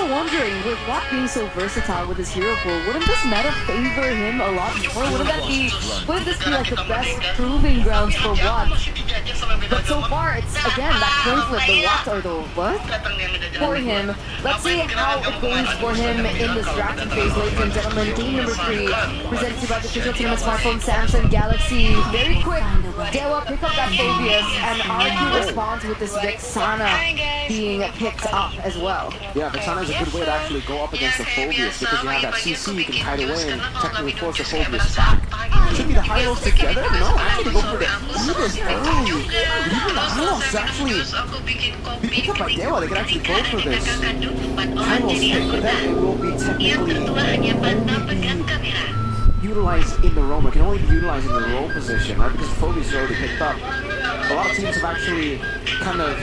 also wondering, with Watt being so versatile with his hero pool, wouldn't this meta favor him a lot more? Wouldn't this be like the best proving grounds for Watt? But so far, it's again that coin flip, the Watt or the what? For him. Let's see how it goes for him in this drafting phase, ladies and gentlemen. Game number 3, presented to you by the official tournament smartphone Samsung Galaxy. Very quick, DEWA pick up that Phobius, and RRQ responds with this Vexana being picked up as well. Yeah, Vexana is a good way to actually go up against the Phobius because you have that CC, you can kite away and technically force the Phobius back. Should be the Hylos together? No, actually go for the Edith early. Even the Hylos actually be picked up by DEWA, they can actually go for this Hylos pick, but then it will be technically utilized in the roam. It can only be utilized in the roam position, right? Because the Phobius is already picked up. A lot of teams have actually kind of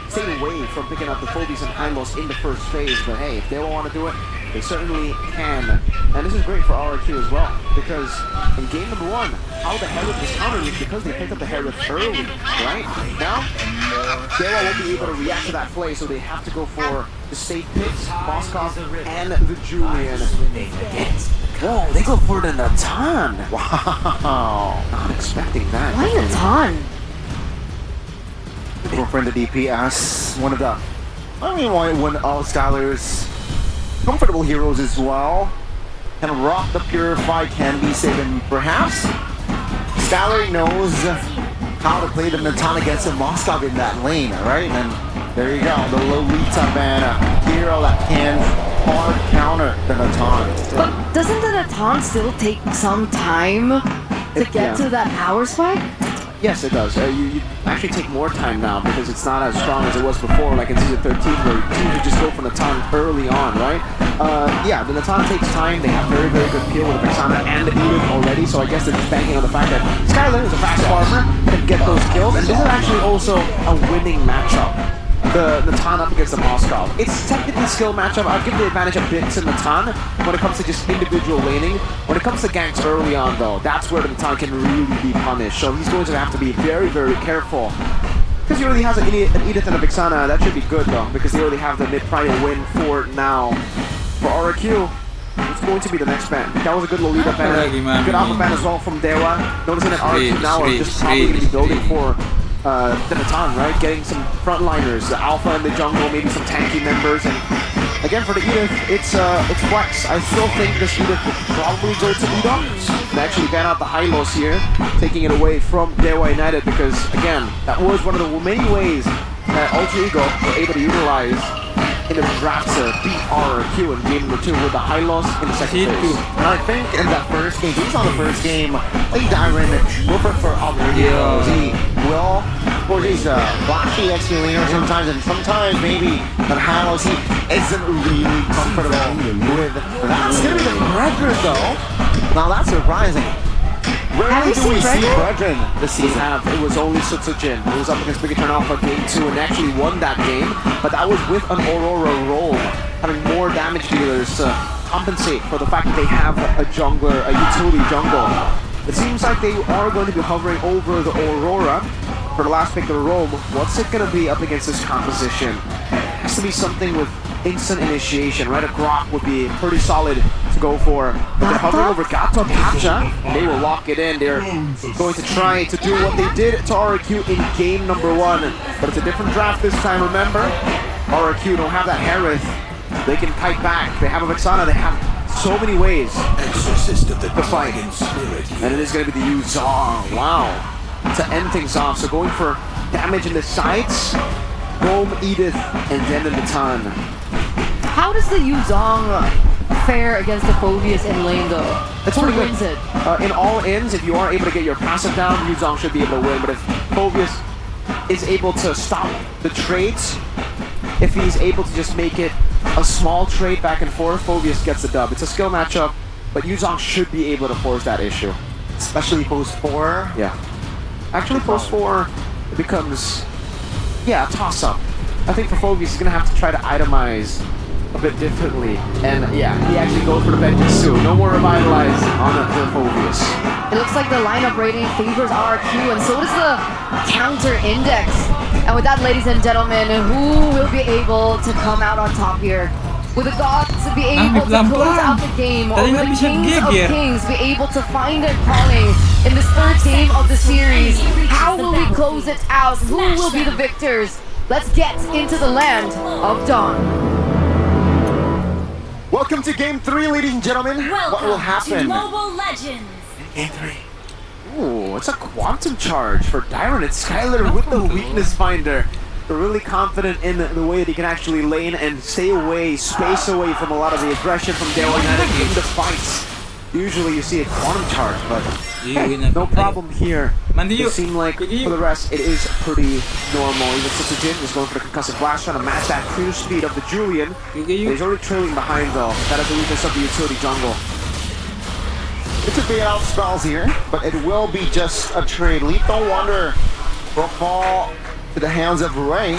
stayed away from picking up the Phobius and Hylos in the first phase, but hey, if they don't want to do it, they certainly can. And this is great for RRQ as well, because in game number 1, how the Herald was countered is because they picked up the Herald early, right? Now, DEWA won't be able to react to that play, so they have to go for the safe picks, Moskov, and the Julian. Whoa, they go for the Natan! Wow, not expecting that. Why Natan? Go for the DP as one of the, one of Skylar's comfortable heroes as well. And Rock the Purify can be saved, and perhaps Skylar knows how to play the Natan against the Moskov in that lane, right? And there you go, the Lolita Banner hero that can hard counter the Natan. But doesn't the Natan still take some time to get to that power spike? Yes, it does. You actually take more time now because it's not as strong as it was before, like in Season 13, where teams would just go for Natan early on, right? Yeah, the Natan takes time. They have very, very good peel with the Vexana and the Edith already, so I guess they're just banking on the fact that Skylar is a fast farmer, can get those kills, and this is actually also a winning matchup. The Natan up against the Moskov. It's technically a skill matchup. I'll give the advantage a bit to Natan when it comes to just individual laning. When it comes to ganks early on, though, that's where the Natan can really be punished. So he's going to have to be very, very careful. Because he already has an Edith and a Vexana. That should be good, though, because they already have the mid-prior win for now. For RRQ, it's going to be the next ban. That was a good Lolita ban. Good Alpha ban as well from DEWA. Noticing that RRQ now are just probably going to be building for the Natan, right? Getting some frontliners, the Alpha in the jungle, maybe some tanky members, and again for the Edith, it's flex. I still think this Edith will probably go to Edom and actually ban out the Hylos here, taking it away from DEWA United, because again, that was one of the many ways that Ultra Ego were able to utilize in the draft to beat RRQ in game number 2 with the Hylos in the second phase. And I think in that first game, based on the first game, I think Dyron will prefer other heroes. He will, for his flashy XP laner sometimes, and sometimes maybe the Hylos he isn't really comfortable with. That's gonna be the Brethren though. Now that's surprising. Rarely do we see Brethren this season. It was only Sutsujin who was up against Big Eternal for game 2 and actually won that game, but that was with an Aurora role, having more damage dealers to compensate for the fact that they have a jungler, a utility jungle. It seems like they are going to be hovering over the Aurora for the last pick of the roam. What's it going to be up against this composition? It has to be something with instant initiation, right? A Grok would be pretty solid to go for. But they're hovering over Gato Captcha. They will lock it in. They're going to try to do what they did to RRQ in game number 1. But it's a different draft this time, remember? RRQ don't have that Harith. They can kite back. They have a Vexana. They have so many ways to fight. And it is going to be the Yuzong. Wow. To end things off. So going for damage in the sides. Roam, Edith, and then the Natan. How does the Yuzong fare against the Phobius in lane though? That's Who pretty wins good. it? In all ends, if you are able to get your passive down, Yuzong should be able to win. But if Phobius is able to stop the trades, if he's able to just make it a small trade back and forth, Phobius gets the dub. It's a skill matchup, but Yuzong should be able to force that issue. Especially post 4. Yeah. Actually, post 4, it becomes, yeah, a toss-up. I think for Phobius, he's going to have to try to itemize a bit differently. And yeah, he actually goes for the vengeance too. No more revitalize on the Phobius. It looks like the lineup rating favors RRQ, and so does the counter index. And with that, ladies and gentlemen, who will be able to come out on top here? Will the gods be may able to pelan-pelan. close out the game? Or Tadi will nggak the bisa kings of geger. kings be able to find their calling in this third game of the series? How will we close it out? Who will be the victors? Let's get into the land of Dawn. Welcome to Game 3, ladies and gentlemen. What will happen? Mobile Legends. Game 3. Ooh, it's a quantum charge for Dyron and Skylar with the weakness finder. They're really confident in the way that he can actually lane and stay away, space away from a lot of the aggression from DEWA United in the fights. Usually you see a quantum charge, but hey, no problem here. It seems like for the rest it is pretty normal. Even Sitsujin is going for the concussive blast, trying to match that cruise speed of the Julian. He's already trailing behind though. That is the weakness of the utility jungle. It's a bailout spells here, but it will be just a trade. Lethal Wonder will fall to the hands of Ray.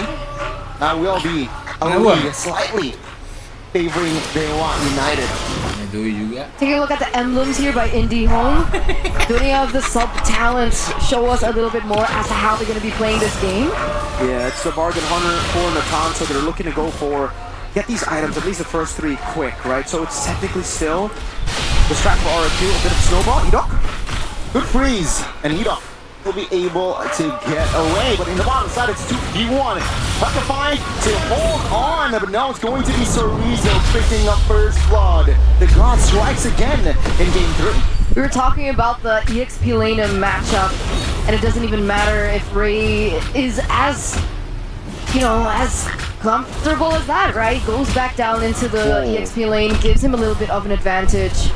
That will be a lead, slightly favoring DEWA United. Taking a look at the emblems here by Indie Home. Do any of the sub-talents show us a little bit more as to how they're going to be playing this game? Yeah, it's the bargain hunter for Natan, so they're looking to go for get these items, at least the first three, quick, right? So it's technically still the strat for RRQ, a bit of snowball. Edok, Good freeze, and Edok will be able to get away, but in the bottom side it's 2v1. Have to fight to hold on, but now it's going to be Sorizo picking up first blood. The god strikes again in game 3. We were talking about the EXP lane matchup, and it doesn't even matter if Ray is as, you know, as comfortable as that, right? Goes back down into the EXP lane, gives him a little bit of an advantage.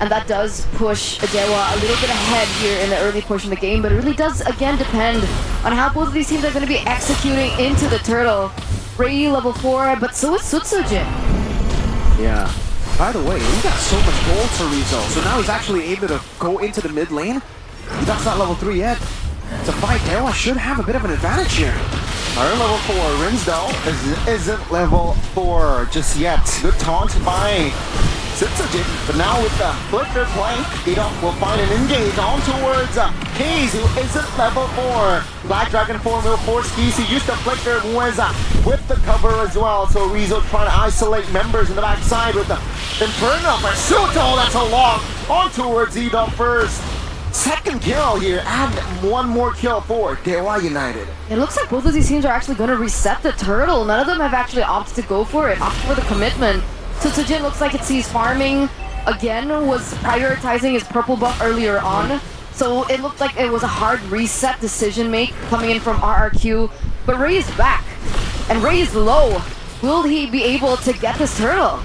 And that does push DEWA a little bit ahead here in the early portion of the game, but it really does, again, depend on how both of these teams are going to be executing into the turtle. Ray level 4, but so is Sutsujin. yeah. By the way, he got so much gold, Sorizo. So now he's actually able to go into the mid lane. Edok's not level 3 yet. To fight, DEWA should have a bit of an advantage here. Our level 4, Rinsdale isn't level 4 just yet. Good taunt by Sitsujin, but now with the flicker play, Edok will find an engage on towards Keys, who isn't level 4. Black Dragon 4 will force Keys to use the flicker with the cover as well. So Rizzo trying to isolate members in the backside with the Inferno Pursuit. Oh, that's a lock on towards Edok first. Second kill here, and one more kill for DEWA United. It looks like both of these teams are actually going to reset the turtle. None of them have actually opted to go for it, opt for the commitment. Sutsujin looks like he's farming again, was prioritizing his purple buff earlier on. So it looked like it was a hard reset decision make coming in from RRQ. But Ray is back, and Ray is low. Will he be able to get this turtle?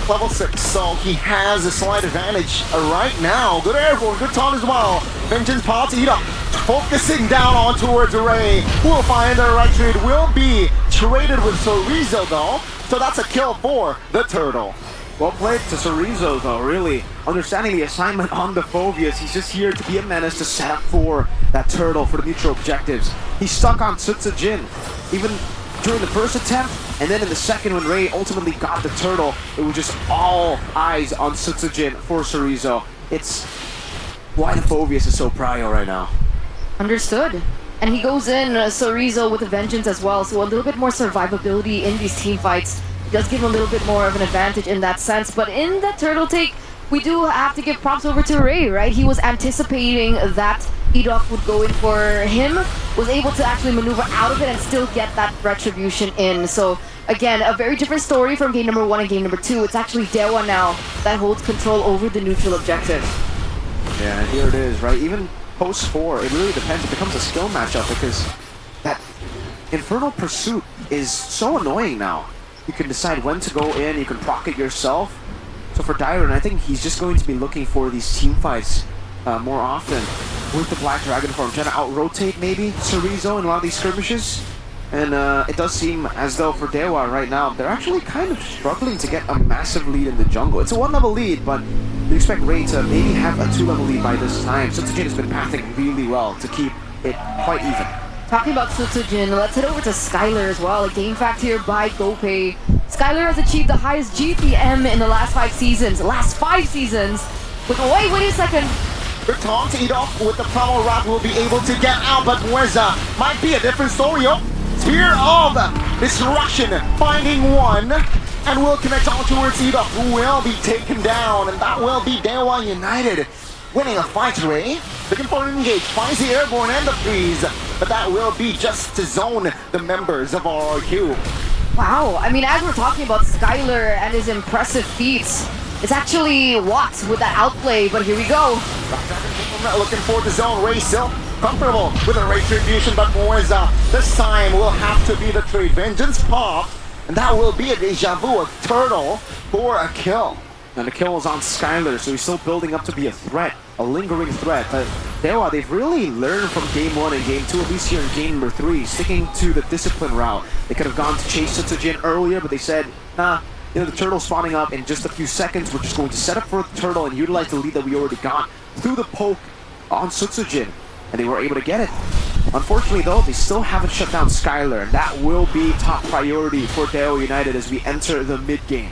Level 6, so he has a slight advantage right now. Good airborne, good taunt as well. Vengeance Pot Edok focusing down on towards Ray. Who will find the right trade? Will be traded with Sorizo though. So that's a kill for the turtle. Well played to Sorizo though, really. Understanding the assignment on the Phobias, he's just here to be a menace to set up for that turtle for the mutual objectives. He's stuck on Sutsujin, even during the first attempt, and then in the second when Ray ultimately got the turtle, it was just all eyes on Sutsujin for Sorizo. It's why the Phobias is so prio right now. Understood. And he goes in, Sorizo with a vengeance as well, so a little bit more survivability in these team fights. It does give him a little bit more of an advantage in that sense, but in that turtle take, we do have to give props over to Ray, right? He was anticipating that Edok would go in for him, was able to actually maneuver out of it and still get that retribution in. So again, a very different story from game number 1 and game number 2. It's actually DEWA now that holds control over the neutral objective. Yeah, and here it is, right? Even post 4, it really depends. It becomes a skill matchup because that Infernal Pursuit is so annoying now. You can decide when to go in, you can proc it yourself. So for Dyron, I think he's just going to be looking for these team fights more often with the Black Dragon form, trying to out-rotate maybe Sorizo in a lot of these skirmishes. And it does seem as though for DEWA right now, they're actually kind of struggling to get a massive lead in the jungle. It's a 1-level lead, but you expect Ray to maybe have a 2-level lead by this time. Sutsujin has been pathing really well to keep it quite even. Talking about Sutsujin, let's head over to Skylar as well. A game fact here by GoPay. Skylar has achieved the highest GPM in the last 5 seasons. With, wait a second. The taunt Edok with the Primal Wrath will be able to get out, but Weza might be a different story. Oh, Spear of Destruction finding one. and will connect on towards Edok, who will be taken down, and that will be DEWA United winning a fight away. Looking for an engage, finds the airborne and the freeze, but that will be just to zone the members of RRQ. Wow, I mean, as we're talking about Skylar and his impressive feats, it's actually Watts with that outplay, but here we go. Looking for the zone. Ray still comfortable with a retribution, but Moeza this time will have to be the trade. Vengeance pop, and that will be a deja vu, a turtle for a kill. And the kill is on Skylar, so he's still building up to be a threat, a lingering threat. But DEWA, they've really learned from game 1 and game 2, at least here in game number 3, sticking to the discipline route. They could have gone to chase Sutsujin earlier, but they said, nah, you know, the turtle spawning up in just a few seconds. We're just going to set up for the turtle and utilize the lead that we already got through the poke on Sutsujin. And they were able to get it. Unfortunately, though, they still haven't shut down Skylar, and that will be top priority for DEWA United as we enter the mid-game.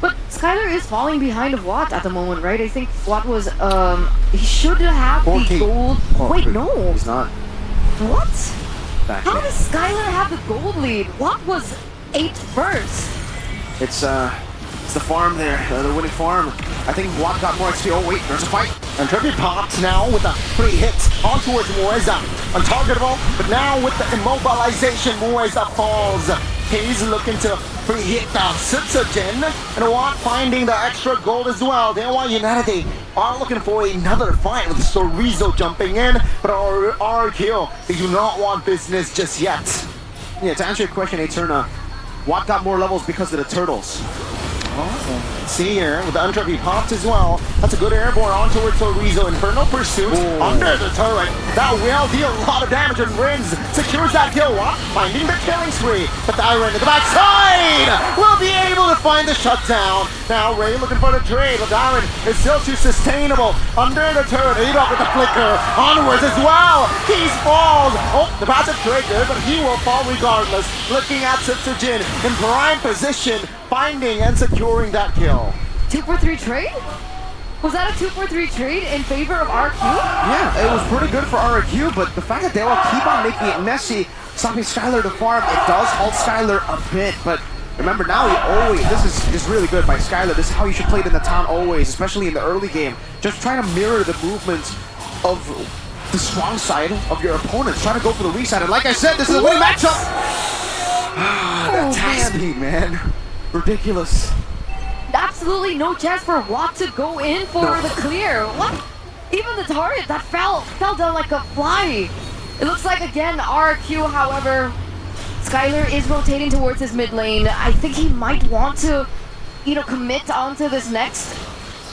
But Skylar is falling behind of Watt at the moment, right? I think Watt was, he should have the 14. gold. Oh, Wait, no. He's not. What? Back How here. does Skylar have the gold lead? Watt was 8th first. It's the farm there, the winning farm. I think Watt got more XP. Oh wait, there's a fight. And Trippy pops now with a 3 hits on towards Moeza. Untargetable, but now with the immobilization, Moeza falls. He's looking to free hit down Sutsujin, and Watt finding the extra gold as well. DEWA United, they are looking for another fight with Sorizo jumping in, but RRQ, they do not want business just yet. Yeah, to answer your question, Eterna, Watt got more levels because of the turtles. See here, with the untrap, he pops as well. That's a good airborne on towards Sorizo. Infernal Pursuit under the turret. That will deal a lot of damage, and Rins secures that kill. Watt finding the killing spree. But the Iron at the backside will be able to find the shutdown. Now Ray looking for the trade, but Iron is still too sustainable. Under the turret, Edok with the flicker. Onwards as well. He falls. Oh, the passive trigger, but he will fall regardless. Looking at Sutsujin in prime position, finding and securing that kill. 2-for-3 trade? Was that a 2-for-3 trade in favor of RQ? Yeah, it was pretty good for RRQ, but the fact that they will keep on making it messy, stopping Skylar to farm, it does halt Skylar a bit, but remember now this is really good by Skylar. This is how you should play it in the town always, especially in the early game. Just try to mirror the movements of the strong side of your opponents. Try to go for the weak side, and like I said, this is a winning matchup! That attack speed, man. Ridiculous. Absolutely no chance for Watt to go in for the clear. What? Even the target that fell down like a fly. It looks like, again, RQ, however, Skylar is rotating towards his mid lane. I think he might want to, you know, commit onto this next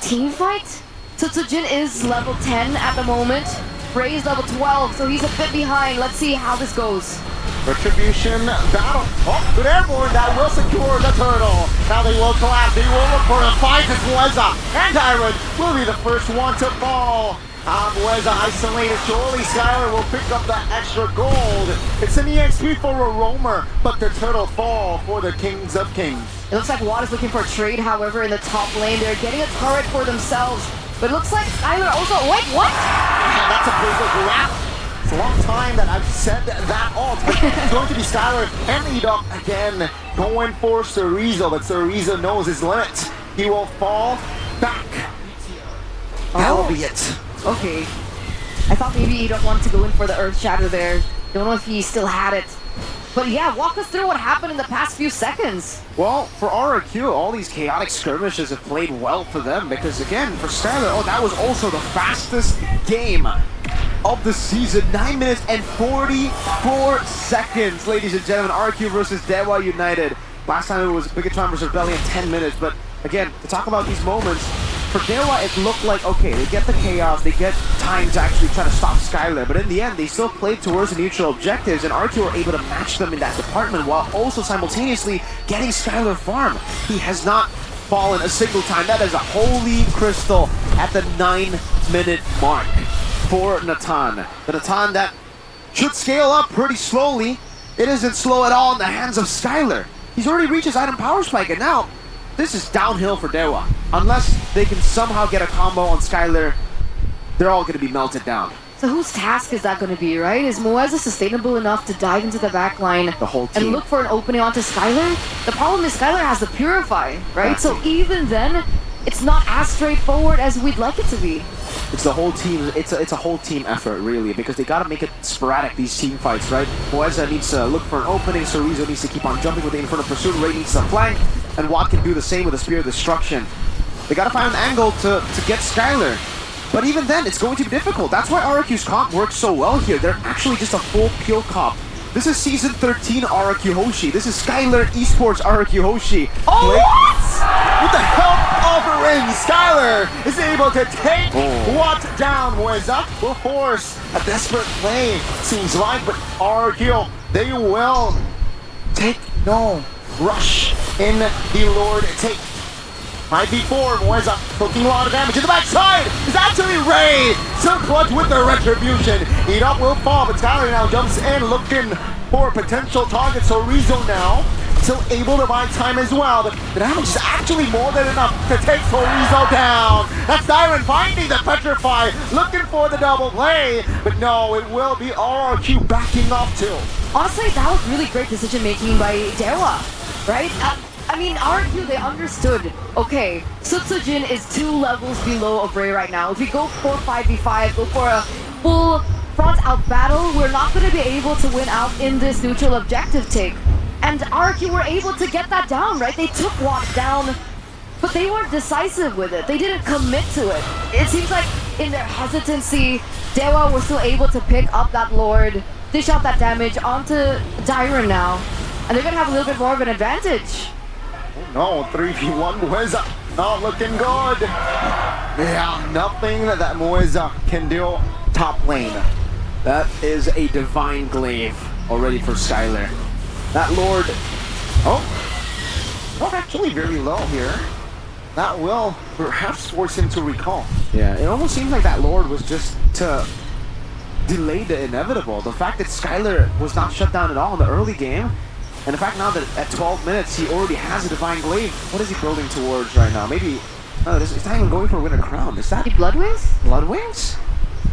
team fight. Sutsujin is level 10 at the moment. Ray is level 12, so he's a bit behind. Let's see how this goes. Retribution battle. Oh, good airborne. That will secure the turtle. Now they will collapse. They will look for a fight as Moeza and Iron will be the first one to fall. Moeza isolated. Surely Skylar will pick up the extra gold. It's an EXP for a roamer, but the turtle fall for the Kings of Kings. It looks like Watt is looking for a trade, however, in the top lane. They're getting a turret for themselves. But it looks like Skylar also... Wait, what? And that's a big grab. It's a long time that I've said that all. It's going to be Skylar and Edok again going for Sorizo, but Sorizo knows his limit. He will fall back. That'll be it. Okay. I thought maybe Edok wanted to go in for the Earth Shatter there. Don't know if he still had it. But yeah, walk us through what happened in the past few seconds. Well, for RRQ, all these chaotic skirmishes have played well for them because, again, for Skylar, that was also the fastest game of the season. 9 minutes and 44 seconds, ladies and gentlemen. RRQ versus DEWA United. Last time it was Bigatron versus Rebellion, 10 minutes. But, again, to talk about these moments, for DEWA, it looked like, okay, they get the chaos, they get time to actually try to stop Skylar, but in the end, they still played towards the neutral objectives, and RQ were able to match them in that department while also simultaneously getting Skylar farm. He has not fallen a single time. That is a holy crystal at the 9-minute mark for Natan. The Natan that should scale up pretty slowly. It isn't slow at all in the hands of Skylar. He's already reached his item power spike, and now this is downhill for DEWA. Unless they can somehow get a combo on Skylar, they're all going to be melted down. So whose task is that going to be, right? Is Moeza sustainable enough to dive into the back line The whole team. and look for an opening onto Skylar? The problem is Skylar has the Purify, right? So even then, it's not as straightforward as we'd like it to be. It's the whole team. It's a whole team effort, really, because they gotta make it sporadic, these team fights, right? Moeza needs to look for an opening. Sorizo needs to keep on jumping with the Inferno Pursuit. Ray needs to flank, and Watt can do the same with the Spear of Destruction. They gotta find an angle to get Skylar. But even then, it's going to be difficult. That's why RRQ's comp works so well here. They're actually just a full pure comp. This is Season 13 RRQ Hoshi. This is Skylar Esports RRQ Hoshi. Oh, what? With the help of Ring, Skylar is able to take Watt down. Moeza will force a desperate play, seems like, but RRQ, they will take no rush in the Lord take. 5v4, Moeza poking a lot of damage in the backside. It's actually Ray, still clutch with the retribution. Eat up will fall, but Skylar now jumps in looking for potential targets. So Rizzo now still able to buy time as well, but the damage is actually more than enough to take Rizzo down. That's Dyron finding the Petrify, looking for the double play, but no, it will be RRQ backing off too. Honestly, that was really great decision making by DEWA, right? I mean, RRQ, they understood, okay, Sutsujin is 2 levels below of Ray right now. If we go for 5v5, go for a full front-out battle, we're not going to be able to win out in this neutral objective take. And RRQ were able to get that down, right? They took Watt down, but they weren't decisive with it. They didn't commit to it. It seems like in their hesitancy, DEWA were still able to pick up that Lord, dish out that damage onto Dyron now, and they're going to have a little bit more of an advantage. No, 3v1 Moeza not looking good. Yeah, nothing that Moeza can do top lane. That is a divine glaive already for Skylar. That Lord. Oh, not actually very low here. That will perhaps force him to recall. Yeah, it almost seems like that Lord was just to delay the inevitable. The fact that Skylar was not shut down at all in the early game. And the fact now that at 12 minutes he already has a Divine Glaive, what is he building towards right now? Maybe, no, it's not even going for a Winter Crown. Is that Blood Wings? Blood Wings?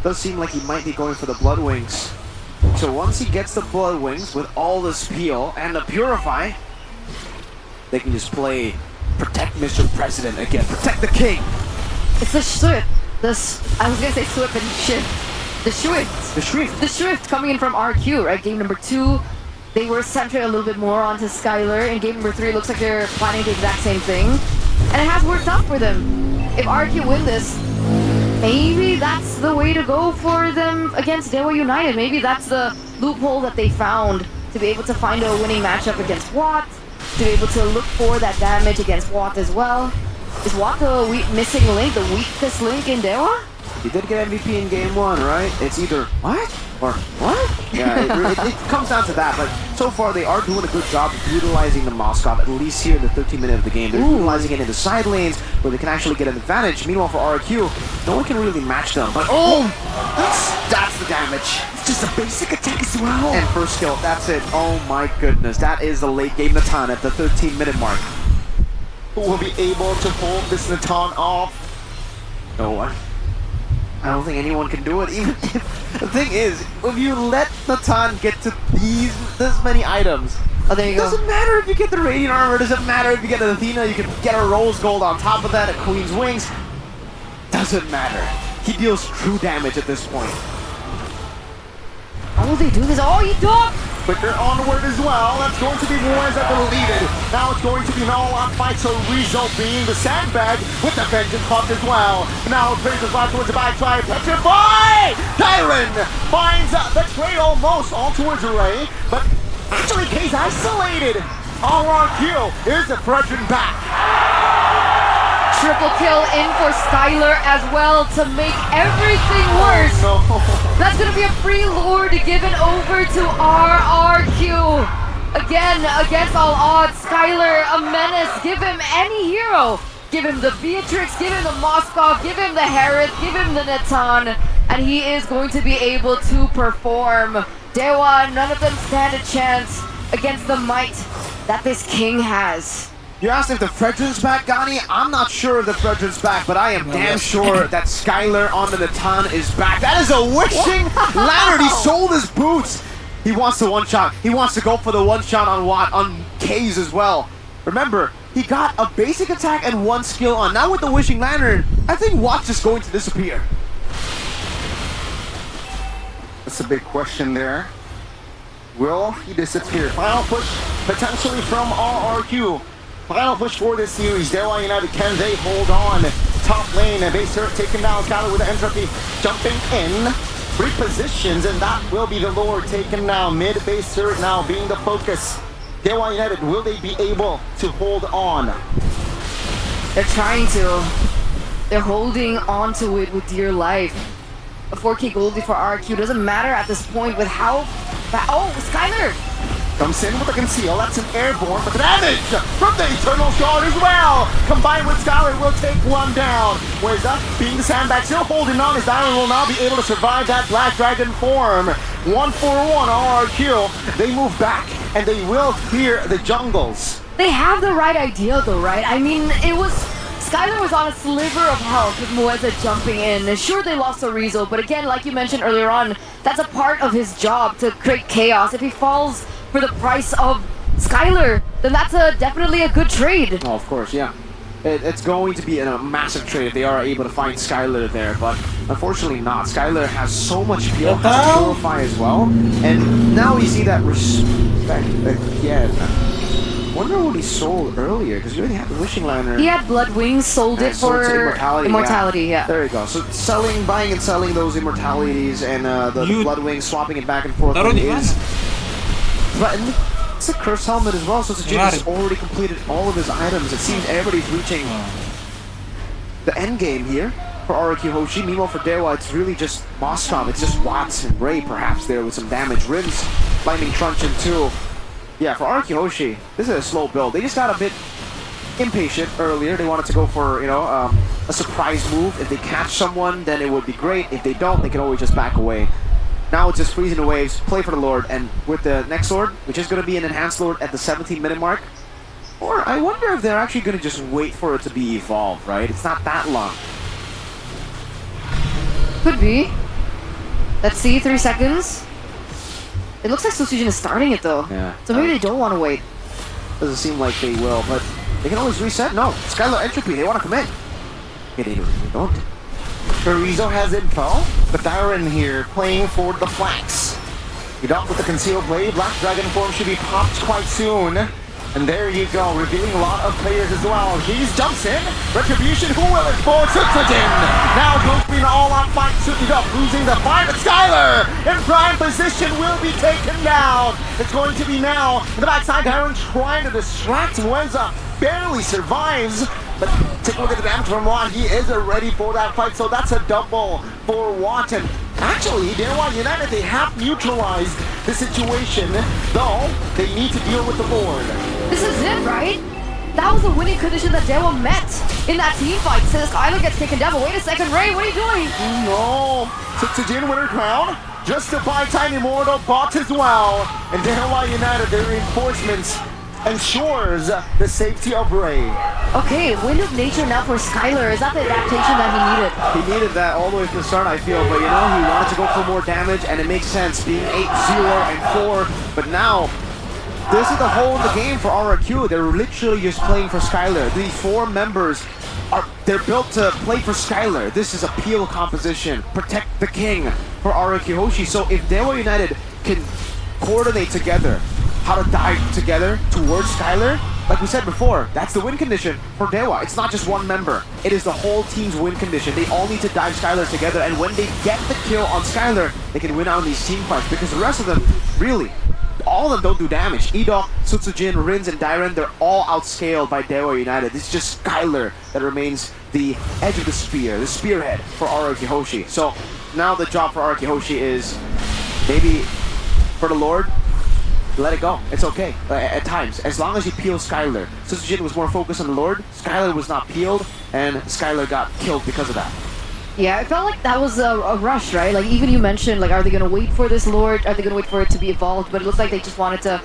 Does seem like he might be going for the Blood Wings. So once he gets the Blood Wings with all the Peel and the Purify, they can just play Protect Mr. President again. Protect the King! It's the Swift. I was gonna say Swift and Shift. The Swift. The Shrift. The Swift coming in from RQ, right? Game number 2. They were centered a little bit more onto Skylar. In game number 3, it looks like they're planning the exact same thing. And it has worked out for them. If RQ win this, maybe that's the way to go for them against DEWA United. Maybe that's the loophole that they found to be able to find a winning matchup against Watt, to be able to look for that damage against Watt as well. Is Watt the missing link, the weakest link in DEWA? He did get MVP in game 1, right? It's either what or what? Yeah, it comes down to that. But so far, they are doing a good job of utilizing the Moskov, at least here in the 13th minute of the game. They're utilizing it in the side lanes where they can actually get an advantage. Meanwhile, for RRQ, no one can really match them. But that's the damage. It's just a basic attack as well. And first kill, that's it. Oh my goodness, that is the late game Natan at the 13-minute mark. Who will be able to hold this Natan off? No one. I don't think anyone can do it. Even if, the thing is, if you let Natan get to this many items, there you go. Doesn't matter if you get the Radiant Armor, doesn't matter if you get an Athena, you can get a Rose Gold on top of that, a Queen's Wings. Doesn't matter. He deals true damage at this point. How will they do this? Oh, you dog! But they're onward as well. That's going to be Moeza deleted. Now it's going to be an all-out fight, so Rizzo being the sandbag with the Vengeance Hawk as well. Now plays the fly towards the backside. Petrify! Tyron finds the trade almost all towards Ray, but actually K's isolated. RRQ is the Fredrin back. Triple kill in for Skylar as well to make everything worse. Oh, no. That's gonna be a free Lord given over to RRQ. Again, against all odds, Skylar, a menace. Give him any hero. Give him the Beatrix, give him the Moskov, give him the Harith, give him the Natan, and he is going to be able to perform. DEWA, none of them stand a chance against the might that this king has. You asked if the Fredrin's back, Gani? I'm not sure if the Fredrin's back, but I am damn sure that Skylar on the Natan is back. That is a wishing lantern. He sold his boots. He wants the one-shot. He wants to go for the one-shot on Watt, on K's as well. Remember, he got a basic attack and one skill on. Now with the wishing lantern, I think Watt's just going to disappear. That's a big question there. Will he disappear? Final push potentially from RRQ. Final push for this series. DEWA United, can they hold on? Top lane, and base turret taken down. Skylar with the entropy jumping in. Repositions, and that will be the Lord taken down. Mid base turret now being the focus. DEWA United, will they be able to hold on? They're trying to. They're holding on to it with dear life. A 4K goldie for RRQ doesn't matter at this point with how... Oh, Skylar! Comes in with a conceal, that's an airborne, but the damage from the Eternal Shard as well! Combined with Skylar will take one down. Whereas up, being the sandbag, still holding on, as Diamond will now be able to survive that Black Dragon form. 1-for-1 RRQ. They move back, and they will clear the jungles. They have the right idea though, right? I mean, it was... Skylar was on a sliver of health with Mueza jumping in. Sure, they lost Orizo, but again, like you mentioned earlier on, that's a part of his job to create chaos. If he falls for the price of Skylar, then that's definitely a good trade. Oh, of course, yeah. It's going to be a massive trade if they are able to find Skylar there, but unfortunately not. Skylar has so much heal, has to purify as well, and now you see that respect again. Wonder what he sold earlier, because he already had the wishing lantern. He had Blood Wings, sold it for immortality, yeah. There you go. So buying and selling those immortalities and the Blood Wings, swapping it back and forth is... But it's a cursed helmet as well, so Sajin has already completed all of his items. It seems everybody's reaching the end game here for RRQ Hoshi. Meanwhile for DEWA, it's really just Mostrom. It's just Watts and Ray perhaps there with some damage. Rin's Lightning Truncheon too. Yeah, for RRQ Hoshi, this is a slow build. They just got a bit impatient earlier. They wanted to go for, you know, a surprise move. If they catch someone, then it would be great. If they don't, they can always just back away. Now it's just freezing the waves, play for the Lord, and with the next Lord, which is going to be an enhanced Lord at the 17-minute mark, or I wonder if they're actually going to just wait for it to be evolved, right? It's not that long. Could be. Let's see, 3 seconds. It looks like Susujin is starting it though. Yeah. So maybe they don't want to wait. Doesn't seem like they will, but they can always reset. No, Skylar Entropy, they want to come in. Yeah, they don't. Orizo has info, but Darren here playing for the flanks. Get up with the concealed blade. Black Dragon form should be popped quite soon. And there you go, revealing a lot of players as well. He jumps in. Retribution, who will it for? Tsutsugen. Now goes for an all-out fight. Tsutsugen losing the fight, but Skylar in prime position will be taken down. It's going to be now. The backside, Darren trying to distract Mueza. Barely survives. But take a look at the damage from Watt. He is ready for that fight, so that's a double for Watt. And actually, DEWA United, they have neutralized the situation, though they need to deal with the board. This is it, right? That was the winning condition that DEWA met in that team fight. Since Skylar gets taken down, but wait a second, Ray, what are you doing? No, Tsujin winner crown, just to buy Tiny Immortal bot as well. And DEWA United, their reinforcements ensures the safety of Ray. Okay, Wind of Nature now for Skylar. Is that the adaptation that he needed? He needed that all the way from the start, I feel, but you know, he wanted to go for more damage, and it makes sense, being 8-0 and 4, but now, this is the hole in the game for RRQ. They're literally just playing for Skylar. These 4 members, they're built to play for Skylar. This is a peel composition, protect the king for RRQ Hoshi, so if DEWA United can coordinate together, how to dive together towards Skylar, like we said before, that's the win condition for DEWA. It's not just one member. It is the whole team's win condition. They all need to dive Skylar together, and when they get the kill on Skylar, they can win out in these team fights, because the rest of them, really, all of them don't do damage. Edok, Tsujin, Rins, and Dairen, they're all outscaled by DEWA United. It's just Skylar that remains the edge of the spear, the spearhead for RRQ Hoshi. So now the job for RRQ Hoshi is maybe for the Lord, let it go. It's okay at times, as long as you peel Skylar. Tsujin was more focused on the Lord. Skylar was not peeled, and Skylar got killed because of that. Yeah, it felt like that was a rush, right? Like, even you mentioned, like, are they going to wait for this Lord? Are they going to wait for it to be evolved? But it looks like they just wanted to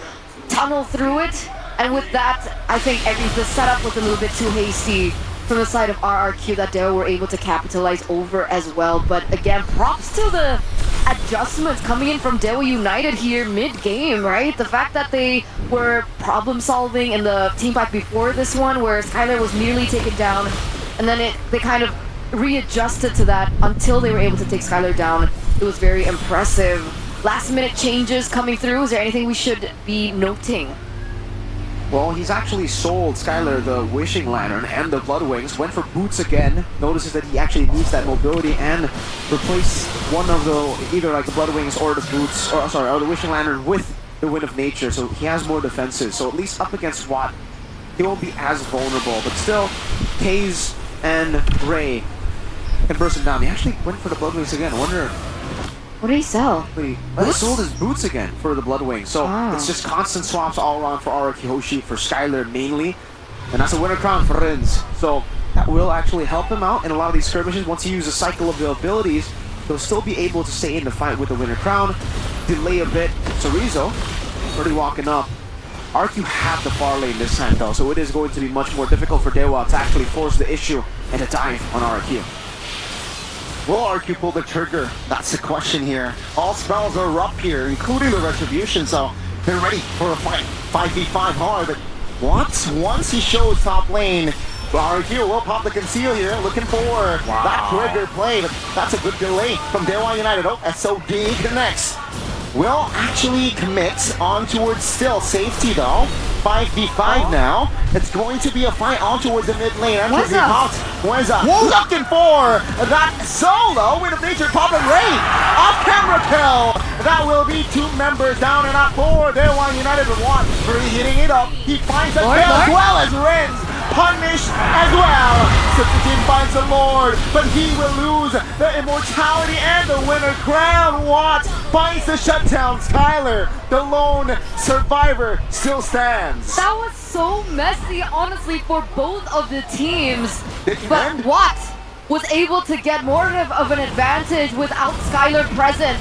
tunnel through it And with that, I think the setup was a little bit too hasty from the side of RRQ that DEWA were able to capitalize over as well. But again, props to the adjustments coming in from DEWA United here mid-game, right? The fact that they were problem-solving in the team fight before this one, where Skylar was nearly taken down, and then they kind of readjusted to that until they were able to take Skylar down. It was very impressive. Last-minute changes coming through. Is there anything we should be noting? Well, he's actually sold Skylar the Wishing Lantern and the Blood Wings, went for Boots again, notices that he actually needs that mobility, and replaced one of the, either like the Blood Wings or the Boots, or sorry, or the Wishing Lantern with the Wind of Nature, so he has more defenses. So at least up against Watt, he won't be as vulnerable, but still, Kaze and Ray can burst him down. He actually went for the Blood Wings again. I wonder... What did he sell? He sold his Boots again for the Blood Wings. So it's just constant swaps all around for RRQ Hoshi, for Skylar mainly. And that's a winner crown for Rins. So that will actually help him out in a lot of these skirmishes. Once he uses a cycle of the abilities, he'll still be able to stay in the fight with the winner crown. Delay a bit. Chorizo already walking up. RRQ have the far lane this time though, so it is going to be much more difficult for DEWA to actually force the issue and a dive on RRQ. Will RRQ pull the trigger? That's the question here. All spells are up here, including the Retribution, so they're ready for a fight. 5v5 hard, but once he shows top lane, RRQ will pop the conceal here, looking for that trigger play, but that's a good delay from DEWA United. Oh, SOD connects. Will actually commit on towards still safety though. 5v5 now. It's going to be a fight on towards the mid lane. Weza looking for that solo with a nature pop and Ray. Off camera kill. That will be 2 members down and not 4. DEWA United with 1. Free hitting it up. He finds a kill as well as Renz. Punished as well. S14 finds the Lord, but he will lose the immortality and the winner crown. Watt finds the shutdown. Skylar, the lone survivor, still stands. That was so messy, honestly, for both of the teams. But Watt was able to get more of an advantage without Skylar present.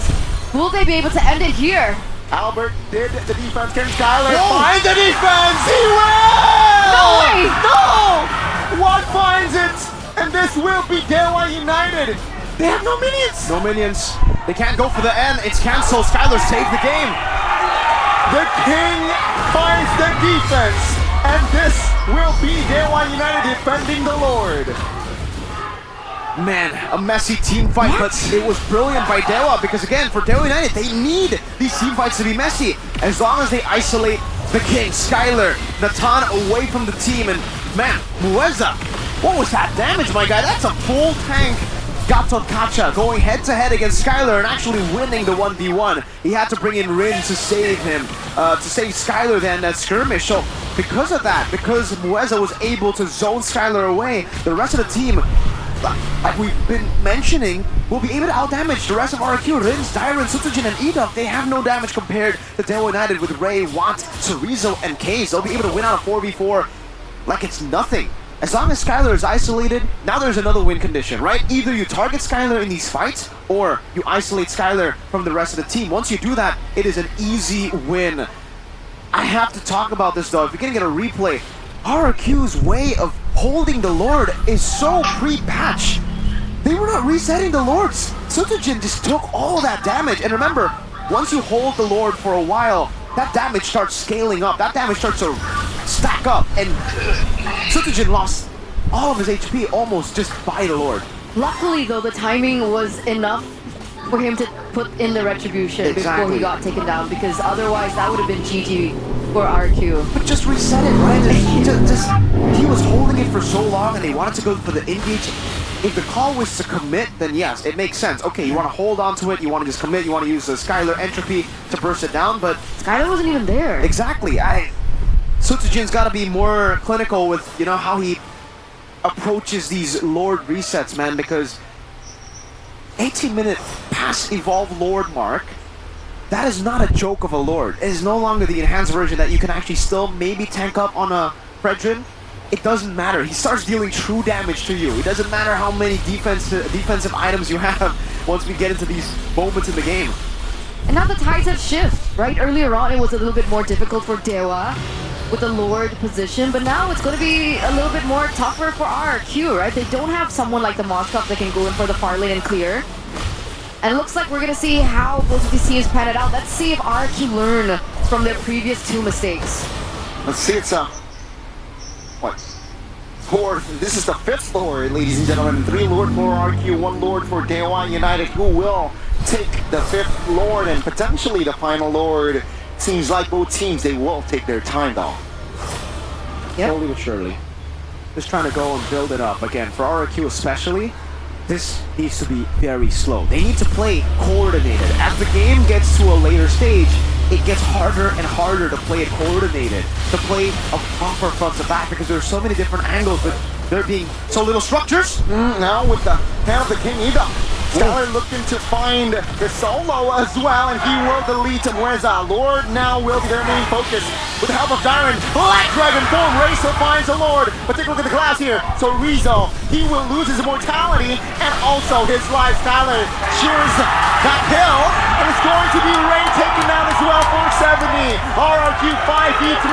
Will they be able to end it here? Albert did the defense. Can Skylar find the defense? He will! No way! No! Watt finds it! And this will be DEWA United. They have no minions. No minions. They can't go for the end. It's cancelled. Skylar saved the game. The king finds the defense. And this will be DEWA United defending the Lord. Man, a messy team fight, but it was brilliant by DEWA because again, for DEWA United, they need these team fights to be messy. As long as they isolate the king, Skylar, Natan away from the team, and man, Mueza, what was that damage, my guy? That's a full tank Gatot Kacha going head-to-head against Skylar and actually winning the 1v1. He had to bring in Rin to save him, to save Skylar then that skirmish. So because of that, because Mueza was able to zone Skylar away, the rest of the team, like we've been mentioning, will be able to outdamage the rest of RRQ. Rins, Dyron, Sutajin, and Edov, they have no damage compared to DEWA United with Ray, Watt, Chorizo, and Kaze. They'll be able to win out a 4v4 like it's nothing. As long as Skylar is isolated, now there's another win condition, right? Either you target Skylar in these fights, or you isolate Skylar from the rest of the team. Once you do that, it is an easy win. I have to talk about this though. If you're gonna get a replay, RRQ's way of holding the Lord is so pre-patch. They were not resetting the Lords. Sutajin just took all that damage. And remember, once you hold the Lord for a while, that damage starts scaling up. That damage starts to stack up. And Sutajin lost all of his HP almost just by the Lord. Luckily though, the timing was enough for him to put in the retribution before he got taken down, because otherwise that would have been GG for RQ. But just reset it, right? He was holding it for so long and they wanted to go for the engage. If the call was to commit, then yes, it makes sense. Okay, you want to hold on to it, you want to just commit, you want to use the Skylar entropy to burst it down, but Skylar wasn't even there. Exactly. Sutajin's got to be more clinical with, you know, how he approaches these Lord resets, man, because 18-minute pass evolve Lord mark, that is not a joke of a Lord. It is no longer the enhanced version that you can actually still maybe tank up on a Fredrin. It doesn't matter. He starts dealing true damage to you. It doesn't matter how many defensive items you have once we get into these moments in the game. And now the tides have shifted, right? Earlier on, it was a little bit more difficult for DEWA. with the Lord position, but now it's going to be a little bit more tougher for RRQ, right? They don't have someone like the Moskov that can go in for the far lane and clear. And it looks like we're going to see how both of these teams pan it out. Let's see if RRQ learn from their previous 2 mistakes. Let's see, it's what? Lord, this is the 5th Lord, ladies and gentlemen. 3 Lord for RRQ, 1 Lord for DEWA United, who will take the 5th Lord and potentially the final Lord. Seems like both teams, they will take their time though. Yep. Slowly but surely. Just trying to go and build it up. Again, for RRQ especially, this needs to be very slow. They need to play coordinated. As the game gets to a later stage, it gets harder and harder to play it coordinated, to play a proper front to back, because there's so many different angles, but there being so little structures. Now with the hand of the King Ida, Skylar looking to find the solo as well, and he will delete Mueza. Lord now will be their main focus. With the help of Darren, Black Dragon form, Racer finds the Lord. But take a look at the class here. So Rizzo, he will lose his immortality and also his life. Skylar cheers that kill, and it's going to be Ray taken down as well for 70. RRQ 5v3.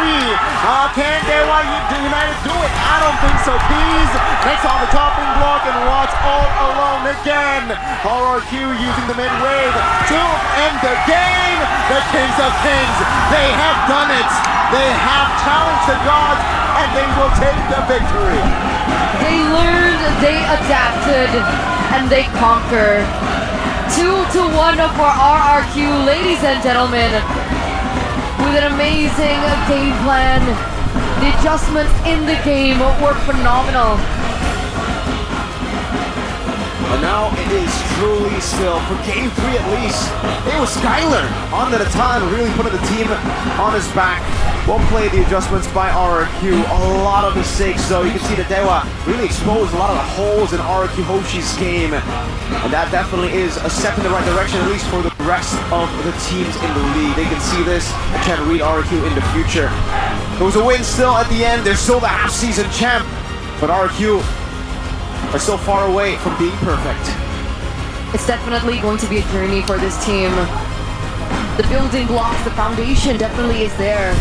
Can DEWA United do it? I don't think so. Please, next on the topping block and watch all alone again. RRQ using the mid-wave to end the game. The Kings of Kings, they have done it. They have challenged the gods, and they will take the victory. They learned, they adapted, and they conquered. 2-1 for RRQ, ladies and gentlemen. With an amazing game plan. The adjustments in the game were phenomenal. But now it is truly still, for game 3 at least, it was Skylar on the time, really putting the team on his back. Well played, the adjustments by RRQ. A lot of mistakes though. You can see that DEWA really exposed a lot of the holes in RRQ Hoshi's game. And that definitely is a step in the right direction, at least for the rest of the teams in the league. They can see this and try to read RRQ in the future. There was a win still at the end. They're still the half-season champ. But RRQ are still far away from being perfect. It's definitely going to be a journey for this team. The building blocks, the foundation definitely is there.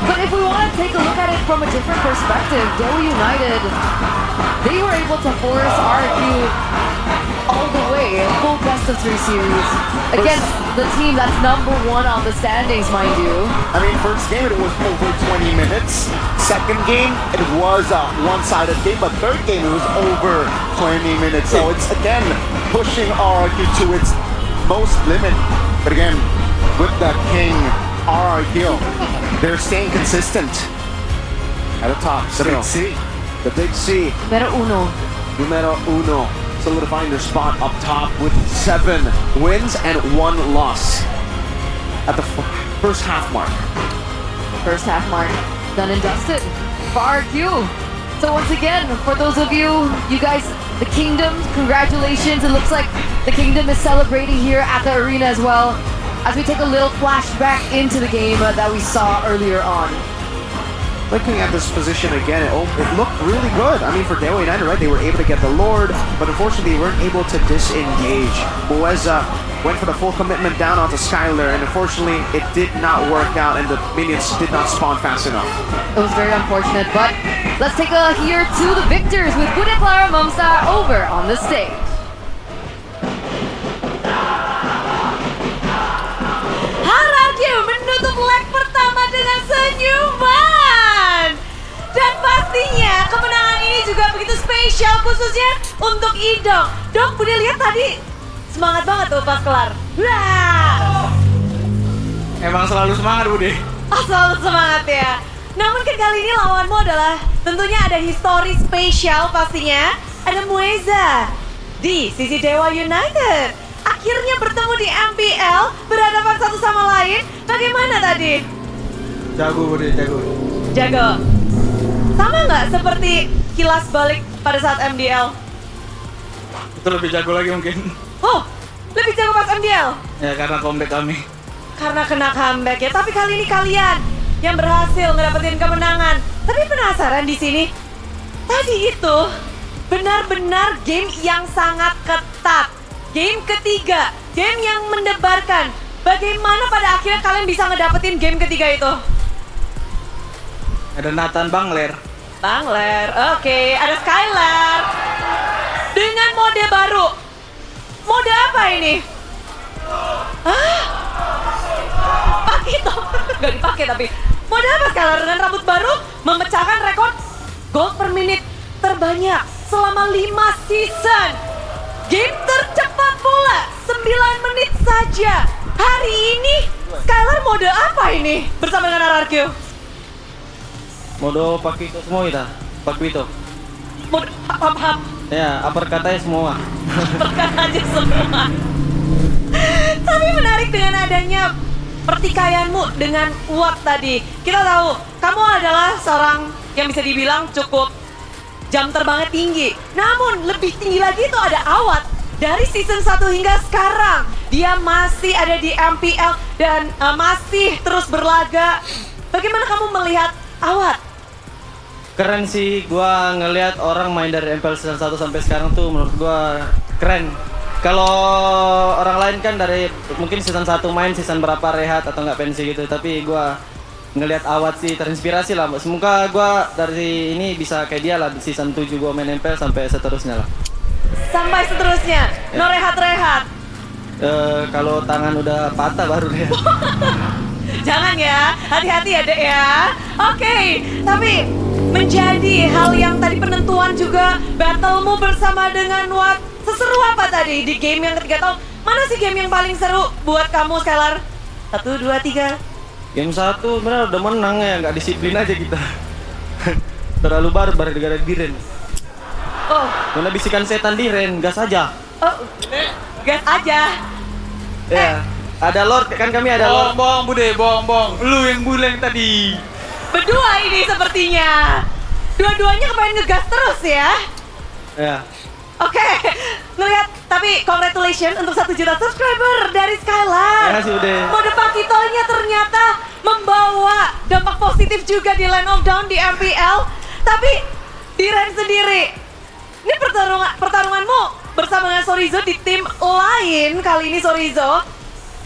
But if we want to take a look at it from a different perspective, DEWA United, they were able to force RRQ all the way, a full best of 3 series against the team that's #1 on the standings, mind you. I mean, first game it was over 20 minutes. Second game it was a one-sided game, but third game it was over 20 minutes. So it's again pushing RRQ to its most limit. But again, with the King RRQ, they're staying consistent At the top, The big still. C. The big C. Numero uno. Solidifying their spot up top with 7 wins and 1 loss at the first half mark. First half mark, done and dusted for RRQ. So once again, for those of you guys, the Kingdom, congratulations. It looks like the Kingdom is celebrating here at the arena as well, as we take a little flashback into the game that we saw earlier on. Looking at this position again, it looked really good. I mean, for DEWA United, right, they were able to get the Lord, but unfortunately they weren't able to disengage. Mueza went for the full commitment down onto Skylar, and unfortunately it did not work out, and the minions did not spawn fast enough. It was very unfortunate, but let's take a here to the victors with Bude Clara Mumstar over on the stage. RRQ menutup leg pertama dengan senyuman. Dan pastinya kemenangan ini juga begitu spesial khususnya untuk Idong. Dong, Bude lihat tadi semangat banget tuh pas kelar. Wah. Emang selalu semangat, Bude. Oh, selalu semangat ya. Namun kan kali ini lawanmu adalah tentunya ada histori spesial pastinya. Ada Mueza di sisi DEWA United. Akhirnya bertemu di MPL, berhadapan satu sama lain. Bagaimana tadi? Jago, Bude, jago. Jago. Sama nggak seperti kilas balik pada saat MDL? Itu lebih jago lagi mungkin. Oh, lebih jago pas MDL? Ya, karena comeback kami. Karena kena comeback ya. Tapi kali ini kalian yang berhasil ngedapetin kemenangan. Tapi penasaran di sini. Tadi itu benar-benar game yang sangat ketat. Game ketiga, game yang mendebarkan. Bagaimana pada akhirnya kalian bisa ngedapetin game ketiga itu? Ada Nathan Bangler. Bangler, oke. Ada Skylar. Dengan mode baru. Mode apa ini? Hah? Pakito. Gak dipakai tapi. Mode apa Skylar? Dengan rambut baru memecahkan rekor gold per menit terbanyak selama 5 season. Game tercepat pula 9 menit saja. Hari ini Skylar mode apa ini bersama dengan RRQ? Modo pakai itu semua kita, pakai itu. Mode hap. Ya, uppercut-nya semua. Berkat aja semua. Tapi menarik dengan adanya pertikaianmu dengan Watt tadi. Kita tahu kamu adalah seorang yang bisa dibilang cukup jam terbangnya tinggi. Namun lebih tinggi lagi itu ada Awat. Dari season 1 hingga sekarang dia masih ada di MPL dan masih terus berlaga. Bagaimana kamu melihat Awat? Keren sih, gua ngelihat orang main dari MPL season 1 sampai sekarang tuh menurut gua keren. Kalau orang lain kan dari mungkin season 1 main, season berapa rehat atau nggak pensi gitu. Tapi gua ngelihat Awat sih terinspirasi lah. Semoga gua dari ini bisa kayak dia lah di season 7 gua main MPL sampai seterusnya lah. Sampai seterusnya, no rehat-rehat. Kalau tangan udah patah baru deh. Jangan ya, hati-hati ya dek ya. Oke, tapi menjadi hal yang tadi penentuan juga battlemu bersama dengan Watt. Seseru apa tadi di game yang ketiga tahun? Mana sih game yang paling seru buat kamu Skylar? 1, 2, 3. Game 1 bener udah menang ya, nggak disiplin aja kita. Terlalu barbar gara-gara diren. Oh, Mana bisikan setan diren, gas aja. oh, gas aja. Ya, ada Lord kan kami ada Lord. Bohong Bude, bohong. Lu yang buleng tadi. Berdua ini sepertinya. Dua-duanya kepengen ngegas terus ya. Ya. Oke, ngelihat tapi congratulations untuk 1 juta subscriber dari Skylar. Makasih, Bude. Mode Pakitonya ternyata membawa dampak positif juga di Land of Dawn di MPL. Tapi di Ren sendiri, ini pertarunganmu bersama dengan Sorizo di tim lain kali ini Sorizo.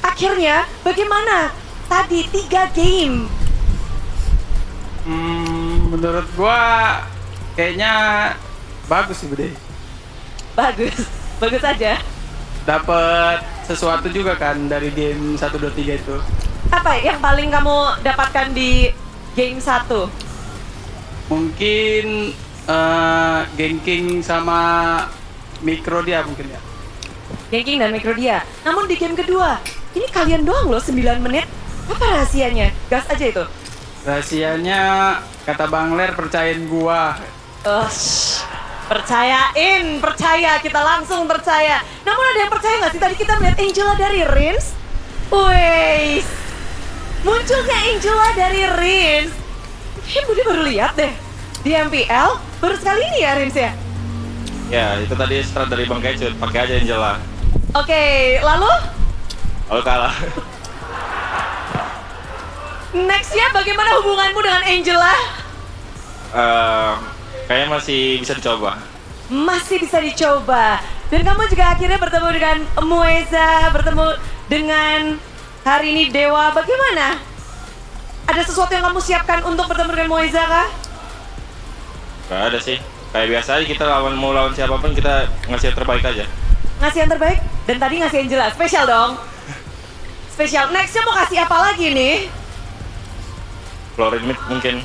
Akhirnya bagaimana tadi 3 game? Menurut gua kayaknya bagus sih Bude. Bagus aja. Dapat sesuatu juga kan dari game 1, 2, 3 itu. Apa yang paling kamu dapatkan di game 1? Mungkin ganking sama mikro dia mungkin ya. Ganking dan micro dia. Namun di game kedua, ini kalian doang loh 9 menit. Apa rahasianya? Gas aja itu. Rahasianya kata Bang Ler, percayain gua. Percaya, kita langsung percaya. Namun ada yang percaya nggak sih? Tadi kita melihat Angela dari Rins. Wih, munculnya Angela dari Rins. Kayaknya Budi baru lihat deh. Di MPL, baru sekali ini ya Rins ya? Ya, itu tadi strat dari Bang Kecut, pakai aja Angela. Oke, lalu? Kalau kalah. Nextnya bagaimana hubunganmu dengan Angela? Kayaknya masih bisa dicoba. Masih bisa dicoba. Dan kamu juga akhirnya bertemu dengan Mueza, bertemu dengan hari ini Dewa. Bagaimana? Ada sesuatu yang kamu siapkan untuk bertemu dengan Mueza kah? Gak ada sih. Kayak biasa aja kita mau lawan siapapun kita ngasih yang terbaik aja. Ngasih yang terbaik? Dan tadi ngasih yang jelas. Spesial dong. Spesial. Nextnya mau kasih apa lagi nih? Florin mid mungkin.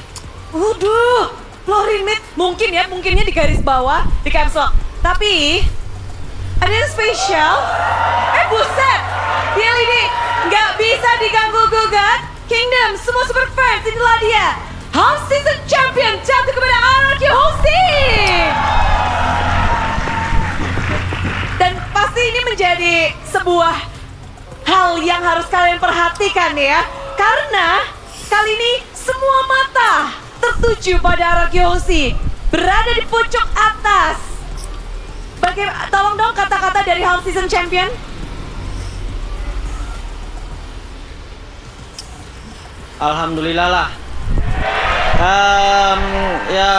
Waduh, Florin mid mungkinnya di garis bawah, di caps lock. Tapi ada yang spesial. Buset, dia ini nggak bisa diganggu gugat. Kingdom, semua super fans, inilah dia. Half season champion jatuh kepada RRQ hosting. Dan pasti ini menjadi sebuah hal yang harus kalian perhatikan ya. Karena kali ini semua mata tertuju pada RRQ hosting. Berada di pucuk atas. Tolong dong kata-kata dari half season champion. Alhamdulillah lah. Ya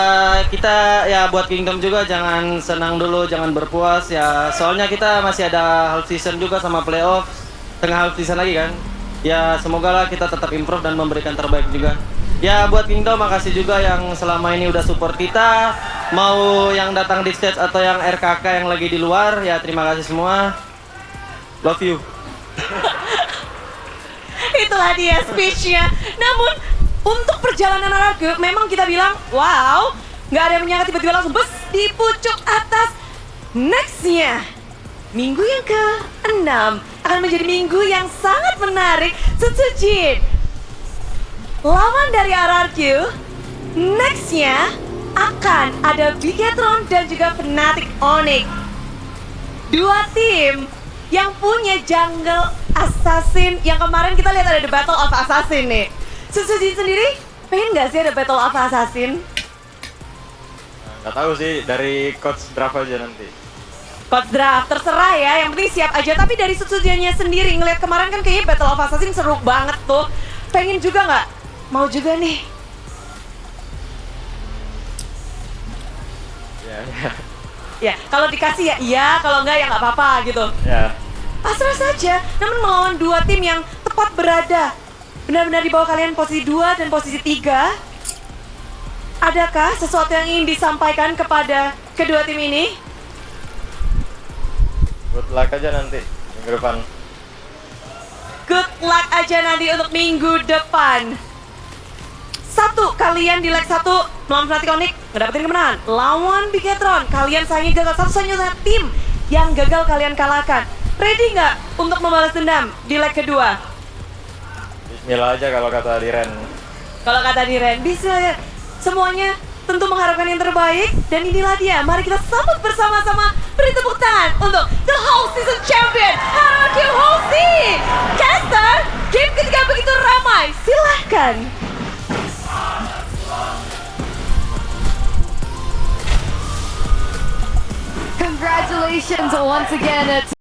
kita ya buat Kingdom juga jangan senang dulu, jangan berpuas ya. Soalnya kita masih ada half season juga sama playoff, tengah half season lagi kan. Ya semoga lah kita tetap improve dan memberikan terbaik juga. Ya buat Kingdom makasih juga yang selama ini udah support kita. Mau yang datang di stage atau yang RKK yang lagi di luar, ya terima kasih semua. Love you. Itulah dia speech-nya. Namun untuk perjalanan RRQ memang kita bilang wow, nggak ada yang menyangka tiba-tiba langsung bus di pucuk atas. Next-nya minggu yang ke-6 akan menjadi minggu yang sangat menarik. Setsujin lawan dari RRQ. Next-nya akan ada Bigetron dan juga Fnatic Onyx. Dua tim yang punya jungle assassin yang kemarin kita lihat ada The Battle of Assassin nih. Setsujin sendiri pengen nggak sih ada Battle of Assassin? Nggak tahu sih, dari coach draft aja nanti. Coach draft terserah ya, yang penting siap aja. Tapi dari Setsujinnya sendiri ngelihat kemarin kan kayaknya Battle of Assassin seru banget tuh. Pengen juga nggak? Mau juga nih. Ya, kalau dikasih ya iya, kalau enggak ya nggak apa-apa gitu. Ya. Pasrah saja, namun melawan dua tim yang tepat berada. Benar-benar di bawah kalian posisi 2 dan posisi 3. Adakah sesuatu yang ingin disampaikan kepada kedua tim ini? Good luck aja nanti minggu depan. Good luck aja nanti untuk minggu depan. Satu, kalian di leg 1 melawan Fnatic Onyx ngedapetin kemenangan. Lawan Bigetron, kalian sayangnya gagal. Satu-satunya tim yang gagal kalian kalahkan. Ready nggak untuk membalas dendam di leg kedua? Bismillah aja kalau kata Diren. Kalau kata Diren, bisa semuanya tentu mengharapkan yang terbaik. Dan inilah dia, mari kita sambut bersama-sama. Beri tepuk tangan untuk The Whole Season Champion RRQ Hosti. Caster, game ketiga begitu ramai, silahkan. Congratulations once again